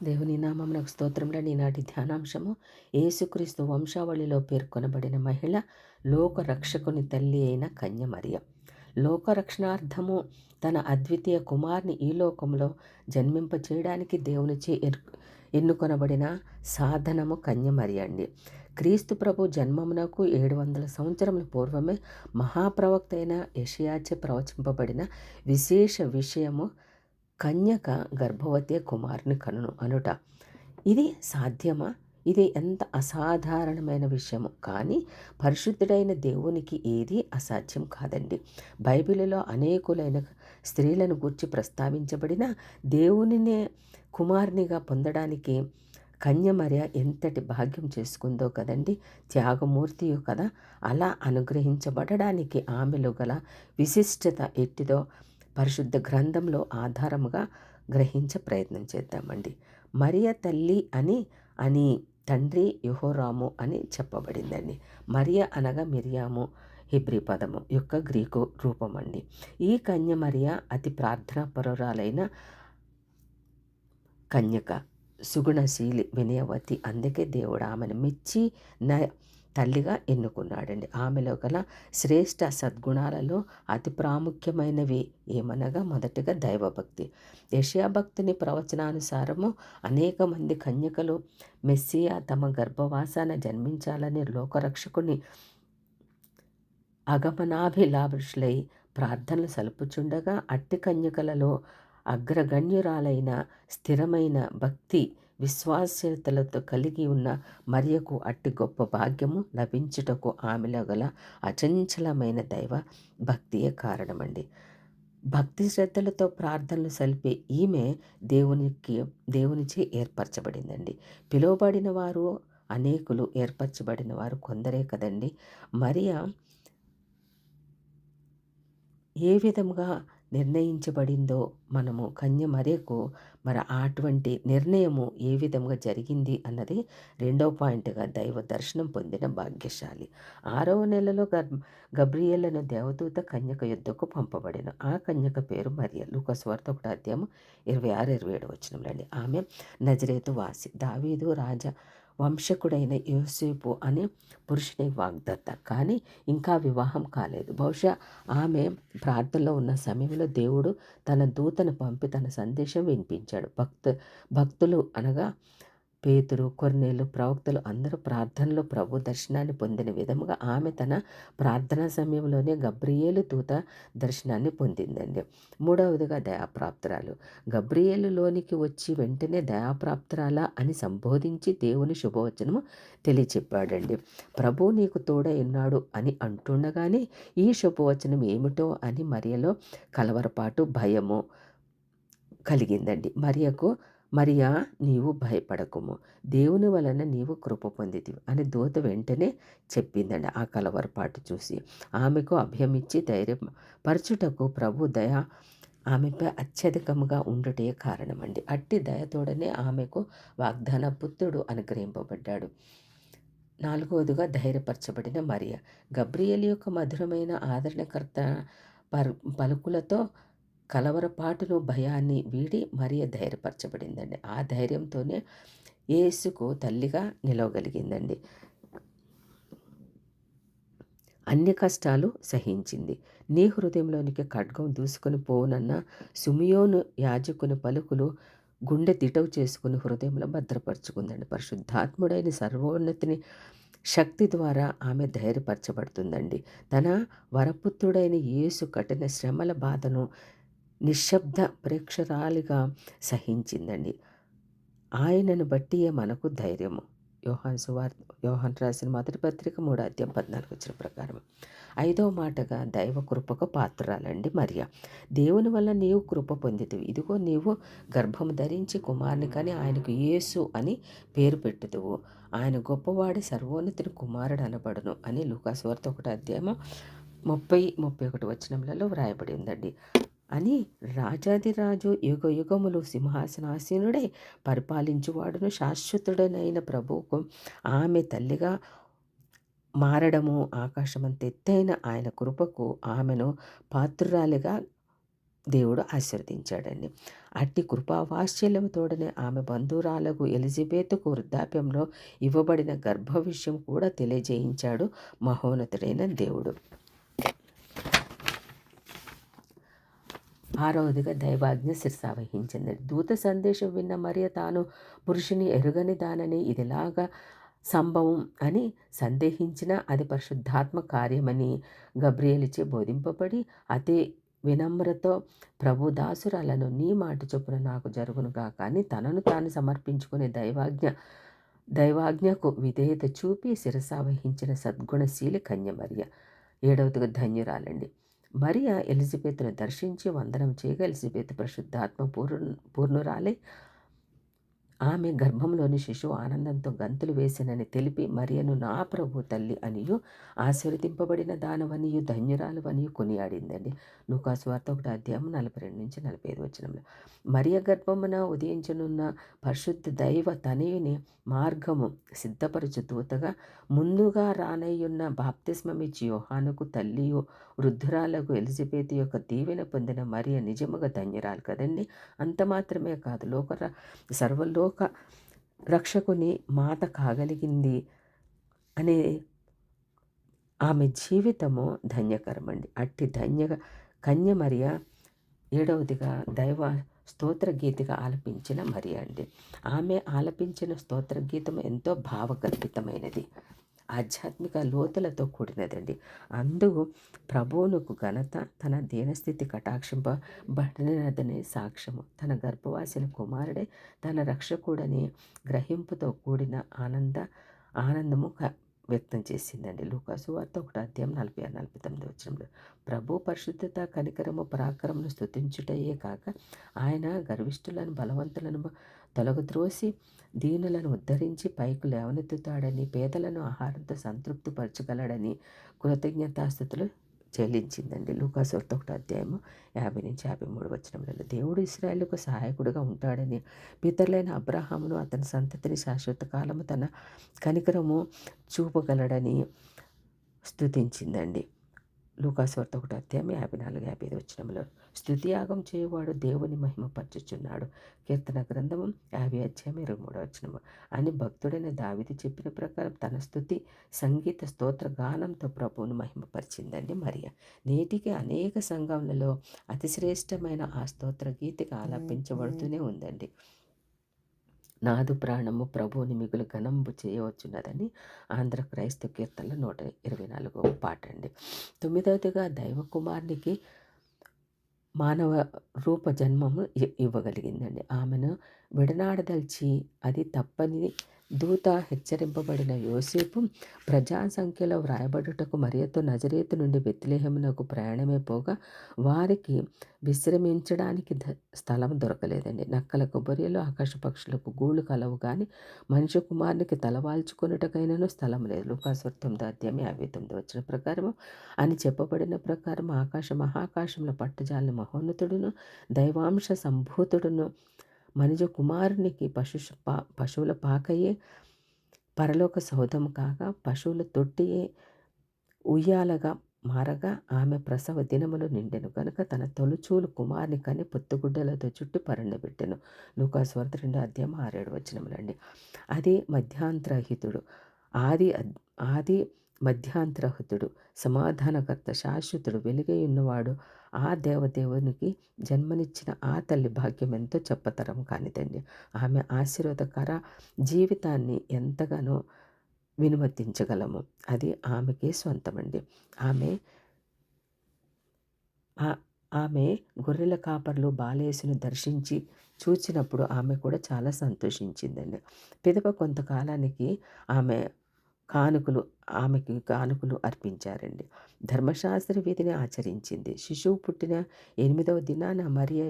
దేవుని నామమునకు స్తోత్రములు. ఈనాటి ధ్యానాంశము యేసుక్రీస్తు వంశావళిలో పేర్కొనబడిన మహిళ లోక రక్షకుని తల్లి అయిన కన్య మరియ. లోక రక్షణార్థము తన అద్వితీయ కుమార్ని ఈ లోకంలో జన్మింపచేయడానికి దేవునిచే ఎన్నుకొనబడిన సాధనము కన్య మరియ అండి. క్రీస్తు ప్రభు జన్మమునకు 700 సంవత్సరముల పూర్వమే మహాప్రవక్త అయిన యెషయాచే ప్రవచింపబడిన విశేష విషయము కన్యక గర్భవతి కుమారుని కనును అనుట. ఇది సాధ్యమా? ఇది ఎంత అసాధారణమైన విషయము. కానీ పరిశుద్ధుడైన దేవునికి ఏది అసాధ్యం కాదండి. బైబిలులో అనేకులైన స్త్రీలను గూర్చి ప్రస్తావించబడిన దేవునినే కుమారునిగా పొందడానికి కన్య మరియ ఎంతటి భాగ్యం చేసుకుందో కదండి. త్యాగమూర్తియు కదా. అలా అనుగ్రహించబడడానికి ఆమెలో గల విశిష్టత ఎట్టిదో పరిశుద్ధ గ్రంథంలో ఆధారముగా గ్రహించే ప్రయత్నం చేద్దామండి. మరియ తల్లి అని తండ్రి యెహోరాము అని చెప్పబడిందండి. మరియ అనగా మిరియాము హెబ్రీ పదము యొక్క గ్రీకు రూపం అండి. ఈ కన్య మరియ అతి ప్రార్థనాపరురాలైన కన్యక, సుగుణశీలి, వినయవతి. అందుకే దేవుడు ఆమెను మెచ్చి తల్లిగా ఎన్నుకున్నాడండి. ఆమెలో గల శ్రేష్ఠ సద్గుణాలలో అతి ప్రాముఖ్యమైనవి ఏమనగా మొదటిగా దైవభక్తి. యెషయా భక్తుని ప్రవచనానుసారము అనేక మంది కన్యకలు మెస్సియా తమ గర్భవాసాన జన్మించాలని లోకరక్షకుని ఆగమనాభిలాషులై ప్రార్థనలు సలుపుచుండగా అట్టి కన్యకలలో అగ్రగణ్యురాలైన స్థిరమైన భక్తి విశ్వాస్యతలతో కలిగి ఉన్న మరియకు అట్టి గొప్ప భాగ్యము లభించుటకు ఆమెలో గల అచంచలమైన దైవ భక్తియే కారణమండి. భక్తి శ్రద్ధలతో ప్రార్థనలు సలిపే ఈమె దేవునిచే ఏర్పరచబడిందండి. పిలువబడిన వారు అనేకులు, ఏర్పరచబడిన వారు కొందరే కదండి. మరియ ఏ విధముగా నిర్ణయించబడిందో మనము కన్య మరియకు అటువంటి నిర్ణయము ఏ విధంగా జరిగింది అన్నది రెండవ పాయింట్గా దైవ దర్శనం పొందిన భాగ్యశాలి. 6వ నెలలో గబ్రియేలును దేవదూత కన్యక యుద్ధకు పంపబడిన. ఆ కన్యక పేరు మరియ. లూకా సువార్త 1:26-27 ఆమె నజరేతు వాసి, దావీదు రాజా వంశకుడైన యోసేపు అనే పురుషుని వాగ్దత్త. కానీ ఇంకా వివాహం కాలేదు. బహుశా ఆమె ప్రార్థనలో ఉన్న సమయంలో దేవుడు తన దూతను పంపి తన సందేశం వినిపించాడు. భక్తులు అనగా పేతురు, కొర్నేలు, ప్రవక్తలు అందరూ ప్రార్థనలో ప్రభు దర్శనాన్ని పొందిన విధముగా ఆమె తన ప్రార్థనా సమయంలోనే గబ్రియేలు దూత దర్శనాన్ని పొందిందండి. 3వదిగా దయాప్రాప్తురాలు. గబ్రియేలులోనికి వచ్చి వెంటనే దయాప్రాప్తురాలా అని సంబోధించి దేవుని శుభవచనము తెలియచెప్పాడండి. ప్రభు నీకు తోడై ఉన్నాడు అని అంటుండగానే ఈ శుభవచనం ఏమిటో అని మరియలో కలవరపాటు, భయము కలిగిందండి. మరియా నీవు భయపడకుము, దేవుని వలన నీవు కృప పొందితివి అని దూత వెంటనే చెప్పిందండి. ఆ కలవరపాటు చూసి ఆమెకు అభయమిచ్చి ధైర్యపరచుటకు ప్రభు దయ ఆమెపై అత్యధికముగా ఉండుటే కారణమండి. అట్టి దయతోడనే ఆమెకు వాగ్దాన పుత్రుడు అనుగ్రహింపబడ్డాడు. 4వదిగా ధైర్యపరచబడిన మరియ. గబ్రియేలు యొక్క మధురమైన ఆదరణకర్త పలుకులతో కలవరపాటును, భయాన్ని వీడి మరియ ధైర్యపరచబడిందండి. ఆ ధైర్యంతోనే యేసుకు తల్లిగా నిలవగలిగిందండి. అన్ని కష్టాలు సహించింది. నీ హృదయంలోనికి ఖడ్గం దూసుకొని పోవునన్న సుమియోను యాజకుని పలుకులు గుండె దిటవు చేసుకుని హృదయంలో భద్రపరుచుకుందండి. పరిశుద్ధాత్ముడైన సర్వోన్నతిని శక్తి ద్వారా ఆమె ధైర్యపరచబడుతుందండి. తన వరపుత్రుడైన యేసు కఠిన శ్రమల బాధను నిశ్శబ్ద ప్రేక్షరాలిగా సహించిందండి. ఆయనను బట్టియే మనకు ధైర్యము. యోహాను రాసిన మొదటి పత్రిక 3:14 ప్రకారం. 5వ మాటగా దైవ కృపకు పాత్రురాలండి మరియ. దేవుని వల్ల నీవు కృప పొందితివి. ఇదిగో నీవు గర్భము ధరించి కుమారుని కని ఆయనకు యేసు అని పేరు పెట్టుదువు. ఆయన గొప్పవాడి సర్వోన్నతిని కుమారుడు అనబడును అని లూకా సువార్త 1:30-31 వ్రాయబడి ఉందండి. అని రాజాదిరాజు యుగయుగములు సింహాసనాసీనుడై పరిపాలించువాడును శాశ్వతుడనైన ప్రభువుకు ఆమె తల్లిగా మారడము, ఆకాశమంత ఎత్తైన ఆయన కృపకు ఆమెను పాత్రురాలిగా దేవుడు ఆశీర్వదించాడండి. అట్టి కృపావాత్సల్యముతోడనే ఆమె బంధువురాలకు ఎలిజబెతుకు వృద్ధాప్యంలో ఇవ్వబడిన గర్భ విషయం కూడా తెలియజేయించాడు మహోన్నతుడైన దేవుడు. 6వదిగా దైవాజ్ఞ శిరసావహించింది. దూత సందేశం విన్న మరియ తాను పురుషుని ఎరుగని దానని ఇదిలాగా సంభవం అని సందేహించిన అది పరిశుద్ధాత్మ కార్యమని గబ్రియేలుచే బోధింపబడి అతి వినమ్రతో ప్రభు దాసురాలను నీ మాట చొప్పున నాకు జరుగునుగా కానీ తనను తాను సమర్పించుకునే దైవాజ్ఞకు విధేయత చూపి శిరసావహించిన సద్గుణశీలి కన్య మరియ. 7వదిగా ధన్యురాలండి. మరియ ఎలిజబెత్ను దర్శించి వందనం చేయగా ఎలిజబెత్ పరిశుద్ధాత్మ పూర్ణురాలై ఆమె గర్భంలోని శిశువు ఆనందంతో గంతులు వేసినని తెలిపి మరియను నా ప్రభు తల్లి అనియు ఆశీర్వదింపబడిన దానవనియు ధన్యురాలువనియు కొనియాడిందండి. లూకాసు వార్త 1:42-45 మరియ గర్భమున ఉదయించనున్న పరిశుద్ధ దైవ తనయుని మార్గము సిద్ధపరచు దూతగా ముందుగా రానయ్యున్న బాప్తిస్మమిచ్చి యోహానుకు తల్లియు వృద్ధురాలకు ఎలిజబెత్ యొక్క దీవెన పొందిన మరియ నిజముగా ధన్యురాలు కదండి. అంత మాత్రమే కాదు, సర్వలోక రక్షకుని మాత కాగలిగింది అనే ఆమె జీవితము ధన్యకరమండి. అట్టి కన్య మరియ 7వదిగా దైవ స్తోత్ర గీతిగా ఆలపించిన మరియ అండి. ఆమె ఆలపించిన స్తోత్ర గీతం ఎంతో భావగర్భితమైనది, ఆధ్యాత్మిక లోతులతో కూడినదండి. అందుకు ప్రభువునకు ఘనత, తన దీనస్థితి కటాక్షింపబడినదని సాక్ష్యము, తన గర్భవాసిన కుమారుడే తన రక్షకుడని గ్రహింపుతో కూడిన ఆనందము వ్యక్తం చేసిందండి. లూకాసు వార్త 1:46-49 ప్రభు పరిశుద్ధత, కనికరము, పరాక్రమను స్తుతించుటయే కాక ఆయన గర్విష్ఠులను బలవంతులను తొలగద్రోసి దీనులను ఉద్ధరించి పైకి లేవనెత్తుతాడని, పేదలను ఆహారంతో సంతృప్తిపరచగలడని కృతజ్ఞతాస్తుతులు చెల్లించిందండి. లూకాసు వార్త 1:50-53 దేవుడు ఇశ్రాయేలుకు సహాయకుడిగా ఉంటాడని, పితరులైన అబ్రహామును అతని సంతతిని శాశ్వత కాలము తన కనికరము చూపగలడని స్తుతించిందండి. లూకాసు వార్త 1:54-55 స్తుతియాగం చేయువాడు దేవుని మహిమపరచుచున్నాడు. కీర్తన గ్రంథము 50:23 అని భక్తుడైన దావీదు చెప్పిన ప్రకారం తన స్తుతి సంగీత స్తోత్ర గానంతో ప్రభువును మహిమపరిచిందండి మరియ. నేటికి అనేక సంఘములలో అతిశ్రేష్టమైన ఆ స్తోత్ర గీతిక ఆలపించబడుతూనే ఉందండి. నాదు ప్రాణము ప్రభువుని మిగులు ఘనంబు చేయవచ్చున్నదని ఆంధ్ర క్రైస్తవ కీర్తనలో 124వ పాట అండి. 9వదిగా దైవ కుమారునికి మానవ రూప జన్మము ఇవ్వగలిగిందండి. ఆమెను విడనాడదలిచి అది తప్పని దూత హెచ్చరింపబడిన యోసేపు ప్రజా సంఖ్యలో వ్రాయబడుటకు మరియతో నజరేతు నుండి బెత్లెహేమునకు ప్రయాణమే పోగా వారికి విశ్రమించడానికి స్థలం దొరకలేదండి. నక్కల కొబ్బరిలో ఆకాశ పక్షులకు గూళ్ళు కలవు కానీ మనిషి కుమారునికి తలవాల్చుకొనుటకైనను స్థలం లేదు. లూకాసు 9:59 ప్రకారము అని చెప్పబడిన ప్రకారం మహాకాశంలో పట్టజాలని మహోన్నతుడును దైవాంశ సంభూతుడును మనిషి కుమారునికి పశువుల పాకయే పరలోక సౌధము కాగా పశువుల తొట్టియే ఉయ్యాలగా మారగా ఆమె ప్రసవ దినములు నిండెను కనుక తన తొలుచూలు కుమారుని కని పొత్తుగుడ్డలతో చుట్టి పరుండబెట్టెను. లూకాసు వార్త 2:6-7 అది మధ్యాంతరహితుడు, ఆది మధ్యాంతరహితుడు, సమాధానకర్త, శాశ్వతుడు, వెలుగై ఉన్నవాడు ఆ దేవదేవునికి జన్మనిచ్చిన ఆ తల్లి భాగ్యం ఎంతో చెప్పతరం కానిదండి. ఆమె ఆశీర్వాదకర జీవితాన్ని ఎంతగానో వినుమతించగలము. అది ఆమెకే సొంతమండి. ఆమె గొర్రెల కాపర్లు బాలేసును దర్శించి చూచినప్పుడు ఆమె కూడా చాలా సంతోషించిందండి. పిదప కొంతకాలానికి ఆమెకి కానుకలు అర్పించారండి. ధర్మశాస్త్ర విధిని ఆచరించింది. శిశువు పుట్టిన 8వ దినాన మరియ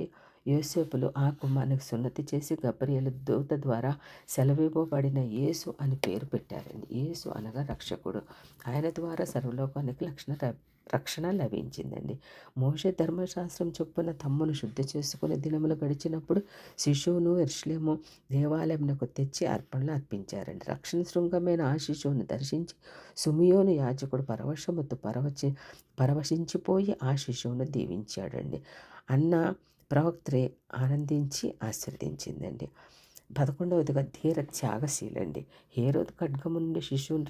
యోసేపులు ఆ కుమారునికి సున్నతి చేసి గబ్రియేలు దూత ద్వారా సెలవివ్వబడిన యేసు అని పేరు పెట్టారండి. యేసు అనగా రక్షకుడు. ఆయన ద్వారా సర్వలోకానికి రక్షణ లభించిందండి. మోషే ధర్మశాస్త్రం చొప్పున తమ్మును శుద్ధి చేసుకునే దినములు గడిచినప్పుడు శిశువును యెరూషలేము దేవాలయమునకు తెచ్చి అర్పణలు అర్పించారండి. రక్షణ శృంగమైన ఆ శిశువును దర్శించి సిమియోను యాజకుడు పరవశించిపోయి ఆ శిశువును దీవించాడండి. అన్న ప్రవక్త్రే ఆనందించి ఆశీర్వదించిందండి. 11వదిగా ధీర త్యాగశీలండి. హేరోదు ఖడ్గము నుండి శిశువుని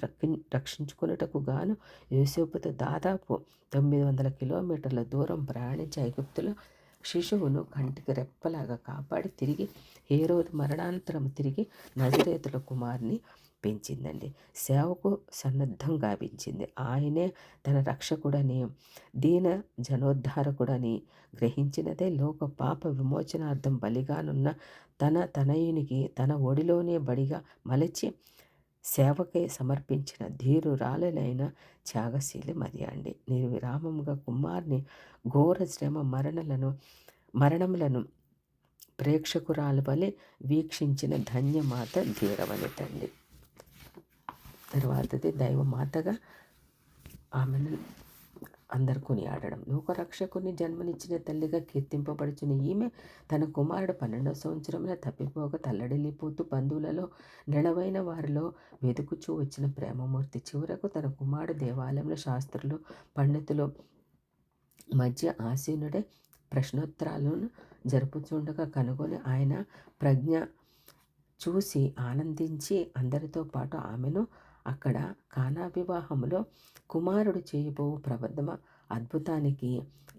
రక్షించుకొనుటకు గాను యోసేపుతో దాదాపు 900 కిలోమీటర్ల దూరం ప్రయాణించి ఐగుప్తులో శిశువును కంటికి రెప్పలాగా కాపాడి తిరిగి హేరోదు మరణానంతరం తిరిగి నజరేతుల కుమారుని పెంచిందండి. సేవకు సన్నద్ధం గావించింది. ఆయనే తన రక్షకుడని, దీన జనోద్ధారకుడని గ్రహించినదే లోక పాప విమోచనార్థం బలిగానున్న తన తనయునికి తన ఒడిలోనే బడిగా మలచి సేవకై సమర్పించిన ధీరురాలైన త్యాగశీలి మరియ అండి. నిర్విరామముగా కుమార్ని ఘోర శ్రమ మరణములను ప్రేక్షకురాలు వలె వీక్షించిన ధన్యమాత ధీరవనితండి. తర్వాతది దైవమాతగా ఆమెను అందరు కొనియాడడం. లోకరక్షకుని జన్మనిచ్చిన తల్లిగా కీర్తింపబడుచున్న ఈమె తన కుమారుడు 12వ సంవత్సరంలో తప్పిపోక తల్లడిల్లిపోతూ బంధువులలో నెలవైన వారిలో వెతుకుచూ వచ్చిన ప్రేమమూర్తి చివరకు తన కుమారుడు దేవాలయంలో శాస్త్రులు పండితులు మధ్య ఆసీనుడే ప్రశ్నోత్తరాలను జరుపుచుండగా కనుగొని ఆయన ప్రజ్ఞ చూసి ఆనందించి అందరితో పాటు ఆమెను అక్కడ కానా వివాహంలో కుమారుడు చేయబో అద్భుతానికి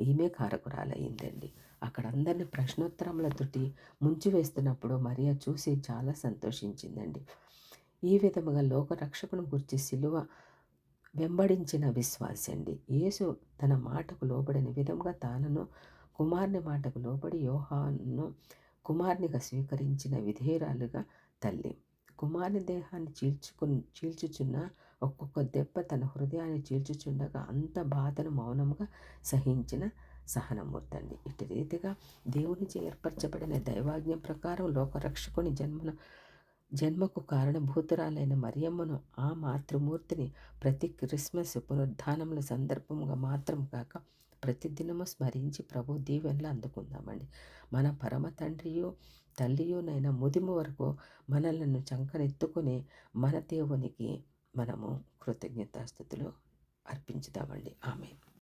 ఈమె కారకురాలయ్యిందండి. అక్కడ అందరినీ ప్రశ్నోత్తరములతోటి ముంచివేస్తున్నప్పుడు మరియ చూసి చాలా సంతోషించిందండి. ఈ విధముగా లోకరక్షకుని గురించి సిలువ వెంబడించిన విశ్వాసి అండి. యేసు తన మాటకు లోబడిన విధంగా తానను కుమారుని మాటకు లోబడి యోహాను కుమారునిగా స్వీకరించిన విధేయురాలుగా తల్లి. కుమారుని దేహాన్ని చీల్చుచున్న ఒక్కొక్క దెబ్బ తన హృదయాన్ని చీల్చుచుండగా అంత బాధను మౌనంగా సహించిన సహనమూర్తి అండి. ఇటు రీతిగా దేవునిచే ఏర్పరచబడిన దైవాజ్ఞ ప్రకారం లోకరక్షకుని జన్మకు కారణభూతురాలైన మరియమ్మను ఆ మాతృమూర్తిని ప్రతి క్రిస్మస్ పునరుద్ధానముల సందర్భముగా మాత్రం కాక ప్రతిదినము స్మరించి ప్రభు దీవెనలు అందుకుందామండి. మన పరమ తండ్రియు తల్లియునైన ముదిము వరకు మనలను చంకనెత్తుకునే మన దేవునికి మనము కృతజ్ఞతాస్తుతులు అర్పించుదామండి. ఆమేన్.